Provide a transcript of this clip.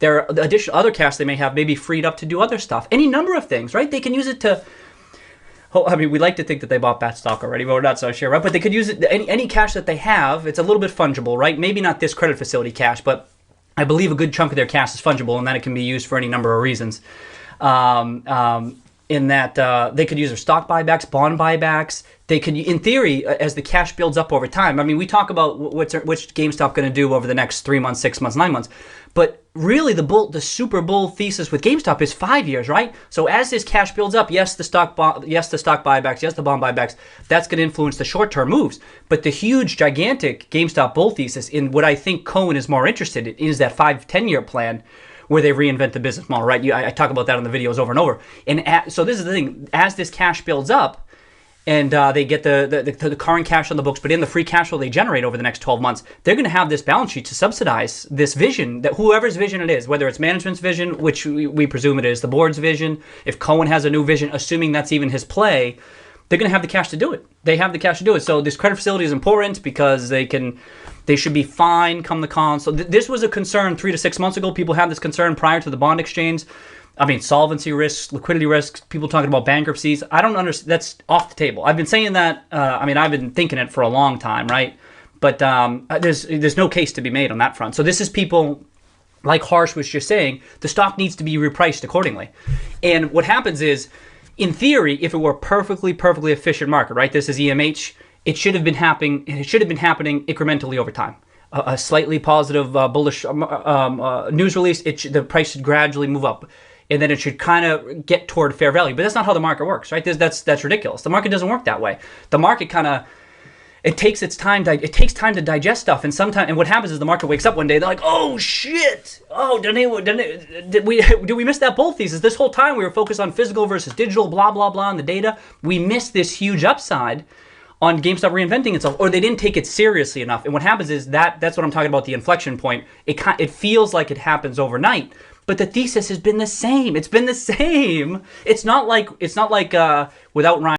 Their additional other cash they may have may be freed up to do other stuff. Any number of things, right? They can use it to. Oh, I mean, we like to think that they bought back stock already, but we're not so sure, right? But they could use it. Any cash that they have, it's a little bit fungible, right? Maybe not this credit facility cash, but I believe a good chunk of their cash is fungible, and that it can be used for any number of reasons. In that they could use their stock buybacks, bond buybacks. They could, in theory, as the cash builds up over time. I mean, we talk about what's GameStop going to do over the next 3 months, 6 months, 9 months. But really, the super bull thesis with GameStop is 5 years, right? So as this cash builds up, yes, the stock buybacks, yes, the bond buybacks, that's going to influence the short-term moves. But the huge, gigantic GameStop bull thesis, in what I think Cohen is more interested in, is that 5-10 year plan, where they reinvent the business model, right? I talk about that on the videos over and over. And so this is the thing: as this cash builds up, and they get the current cash on the books, but in the free cash flow they generate over the next 12 months, they're going to have this balance sheet to subsidize this vision, that whoever's vision it is, whether it's management's vision, which we presume it is, the board's vision, if Cohen has a new vision, assuming that's even his play, they're going to have the cash to do it. They have the cash to do it. So this credit facility is important because they should be fine come the con. So this was a concern 3 to 6 months ago. People had this concern prior to the bond exchange. I mean, solvency risks, liquidity risks, people talking about bankruptcies. I don't understand. That's off the table. I've been saying that. I've been thinking it for a long time, right? But there's no case to be made on that front. So this is people, like Harsh was just saying, the stock needs to be repriced accordingly. And what happens is, in theory, if it were a perfectly efficient market, right? This is EMH. It should have been happening. It should have been happening incrementally over time. A slightly positive, bullish news release. The price should gradually move up, and then it should kind of get toward fair value. But that's not how the market works, right? That's ridiculous. The market doesn't work that way. The market it takes time to digest stuff, and what happens is the market wakes up one day. They're like, "Oh shit! Oh, did we miss that bull thesis? This whole time we were focused on physical versus digital, blah blah blah, and the data. We missed this huge upside on GameStop reinventing itself, or they didn't take it seriously enough." And what happens is that's what I'm talking about, the inflection point. It feels like it happens overnight, but the thesis has been the same. It's been the same. It's not like without Ryan.